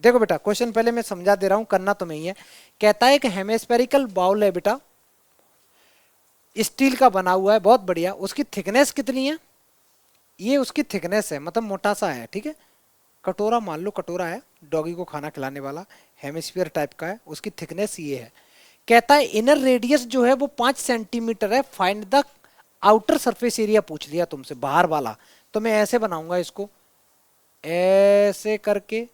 देखो बेटा क्वेश्चन पहले मैं समझा दे रहा हूं, करना तुम्हें ही है। कहता है कि हेमिस्फेरिकल बाउल है बेटा, स्टील का बना हुआ है, बहुत बढ़िया। उसकी थिकनेस कितनी है? ये उसकी थिकनेस है, मतलब मोटा सा है, ठीक है। कटोरा मान लो, कटोरा है, डॉगी को खाना खिलाने वाला, हेमिस्फीयर टाइप का है, उसकी थिकनेस ये है। कहता है इनर रेडियस जो है वो 5 सेंटीमीटर है, find the outer surface area पूछ लिया तुमसे, बाहर वाला। तो मैं ऐसे बनाऊंगा इसको, ऐसे करके,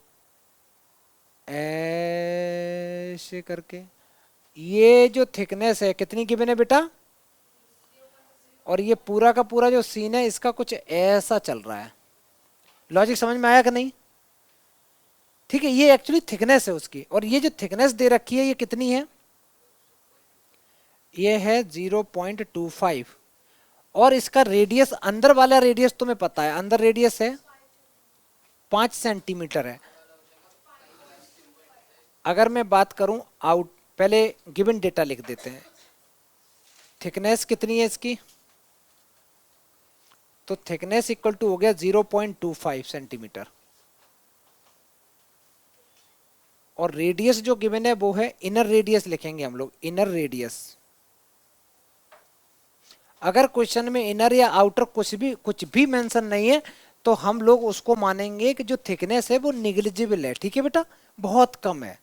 ऐसे करके। ये जो थिकनेस है कितनी गिवन है बेटा? और ये पूरा का पूरा जो सीन है इसका कुछ ऐसा चल रहा है। लॉजिक समझ में आया कि नहीं? ठीक है, ये एक्चुअली थिकनेस है उसकी, और ये जो थिकनेस दे रखी है ये कितनी है? ये है 0.25। और इसका रेडियस, अंदर वाला रेडियस तुम्हें पता है, अंदर रेडियस है 5 सेंटीमीटर है। अगर मैं बात करूं आउट, पहले गिवन डेटा लिख देते हैं। थिकनेस कितनी है इसकी? तो थिकनेस इक्वल टू हो गया 0.25 सेंटीमीटर, और रेडियस जो गिवन है वो है, इनर रेडियस लिखेंगे हम लोग, इनर रेडियस। अगर क्वेश्चन में इनर या आउटर कुछ भी मेंशन नहीं है तो हम लोग उसको मानेंगे कि जो थिकनेस है वो निग्लिजिबल है, ठीक है बेटा, बहुत कम है,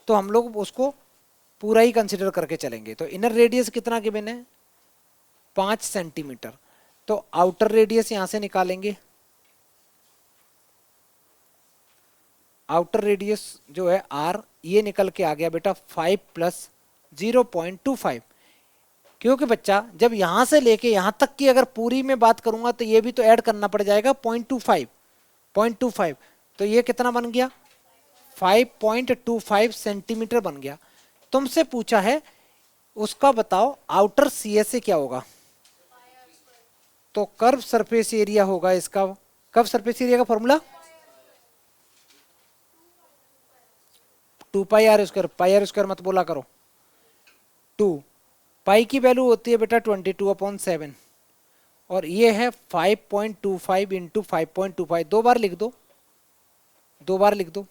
तो हम लोग उसको पूरा ही कंसिडर करके चलेंगे। तो इनर रेडियस कितना गिवन है? 5 सेंटीमीटर। तो आउटर रेडियस यहां से निकालेंगे, आउटर रेडियस जो है आर, ये निकल के आ गया बेटा 5 प्लस 0.25। क्योंकि बच्चा जब यहां से लेके यहां तक की अगर पूरी में बात करूंगा तो ये भी तो ऐड करना पड़ जाएगा, 0.25। तो ये कितना बन गया? 5.25 सेंटीमीटर बन गया। तुमसे पूछा है उसका बताओ आउटर सीएसए क्या होगा? तो कर्व सरफेस एरिया होगा इसका। कर्व सरफेस एरिया का formula 2 pi r square, pi r square मत बोला करो। 2 पाई की वैल्यू होती है बेटा 22/7, और ये है 5.25 इंटू 5.25। 2 बार लिख दो, 2 बार लिख दो।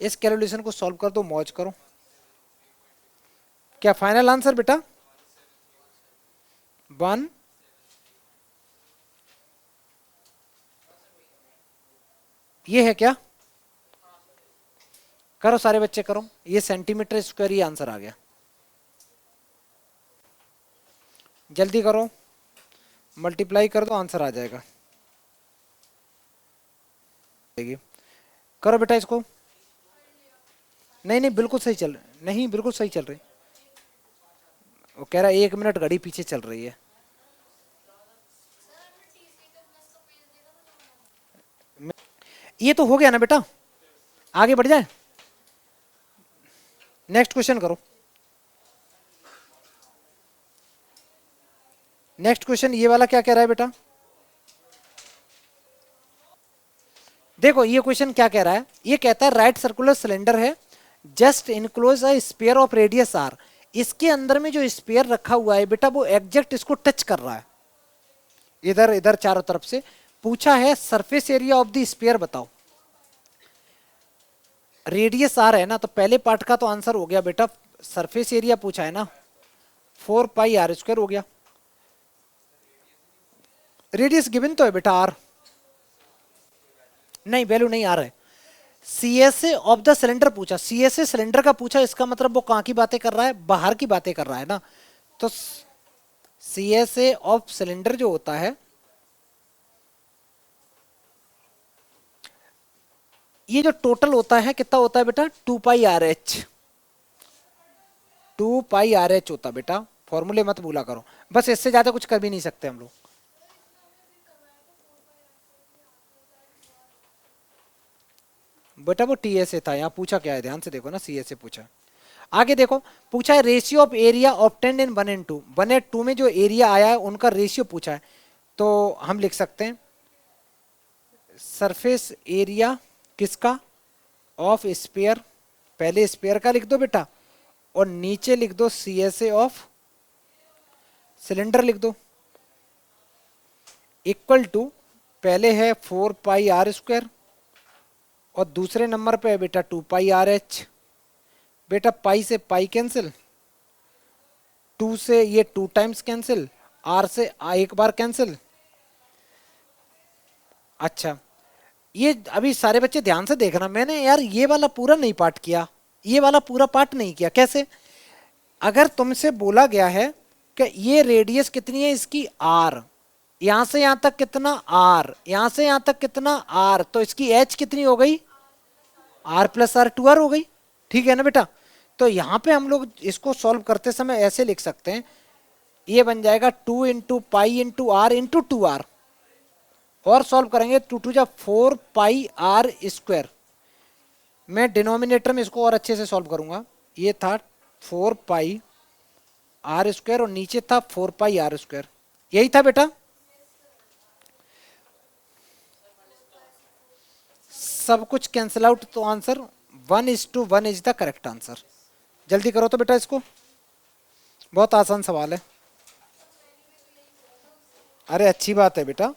इस कैलकुलेशन को सॉल्व कर दो, मौज करो। क्या फाइनल आंसर बेटा? 1, ये है क्या? करो सारे बच्चे करो, ये सेंटीमीटर स्क्वायर ही आंसर आ गया। जल्दी करो, मल्टीप्लाई कर दो, आंसर आ जाएगा। करो बेटा इसको। नहीं नहीं, बिल्कुल सही चल रहे, नहीं बिल्कुल सही चल रही। वो कह रहा है 1 मिनट घड़ी पीछे चल रही है। ये तो हो गया ना बेटा, आगे बढ़ जाए। नेक्स्ट क्वेश्चन करो। नेक्स्ट क्वेश्चन ये वाला क्या कह रहा है बेटा? देखो ये क्वेश्चन क्या कह रहा है, ये कहता है राइट सर्कुलर सिलेंडर है, just enclose a sphere of radius r. इसके अंदर में जो स्पेयर रखा हुआ है बेटा वो एग्जैक्ट इसको टच कर रहा है, इधर इधर चारों तरफ से। पूछा है surface area of the sphere बताओ। रेडियस आर है ना, तो पहले पार्ट का तो आंसर हो गया बेटा, सरफेस एरिया पूछा है ना, 4 पाई आर स्क्वायर हो गया। रेडियस गिवन तो है बेटा आर, नहीं वैल्यू नहीं आ रहा है। सीएसए ऑफ द सिलेंडर पूछा, सीएसए सिलेंडर का पूछा, इसका मतलब वो कहां की बातें कर रहा है? बाहर की बातें कर रहा है ना। तो सीएसए ऑफ सिलेंडर जो होता है, ये जो टोटल होता है कितना होता है बेटा? 2 pi R H, 2 pi R H होता बेटा। फॉर्मूले मत भूला करो, बस इससे ज्यादा कुछ कर भी नहीं सकते हम लोग। बेटा वो टीएसए था, यहाँ पूछा क्या है ध्यान से देखो ना, सीएसए पूछा। आगे देखो, पूछा है ratio of area obtained in 1 and 2। 1 and 2 में जो एरिया आया है उनका रेशियो पूछा है, तो हम लिख सकते हैं सरफेस एरिया किसका? Of sphere. पहले स्पेयर का लिख दो बेटा, और नीचे लिख दो सीएसए ऑफ सिलेंडर लिख दो, इक्वल टू पहले है 4 पाई आर स्क्वायर, और दूसरे नंबर पे है बेटा 2πRH। बेटा पाई से पाई कैंसिल, 2 से ये 2 टाइम्स कैंसिल, R से एक बार कैंसिल। अच्छा, ये अभी सारे बच्चे ध्यान से देखना, मैंने यार ये वाला पूरा नहीं पार्ट किया, ये वाला पूरा पार्ट नहीं किया। कैसे? अगर तुमसे बोला गया है कि ये रेडियस कितनी है इसकी R, यहां से यहां तक कितना R, यहां से यहां तक कितना R, तो इसकी H कितनी हो गई? R प्लस R 2R हो गई। ठीक है ना बेटा? तो यहां पे हम लोग इसको सॉल्व करते समय ऐसे लिख सकते हैं, ये बन जाएगा 2 into pi into r into 2R। और सॉल्व करेंगे 2 टू जा 4 पाई आर स्क्वायर। मैं डिनोमिनेटर में इसको और अच्छे से सॉल्व करूंगा। ये था 4 पाई आर स्क्वायर और नीचे था 4 पाई आर स्क्वायर, यही था बेटा। सब कुछ कैंसिल आउट, तो answer 1:1 is the correct answer. जल्दी करो तो बेटा इसको, बहुत आसान सवाल है। अरे अच्छी बात है बेटा,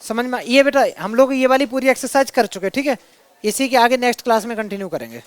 समझ में ये बेटा हम लोग ये वाली पूरी एक्सरसाइज कर चुके हैं। ठीक है, इसी के आगे नेक्स्ट क्लास में कंटिन्यू करेंगे।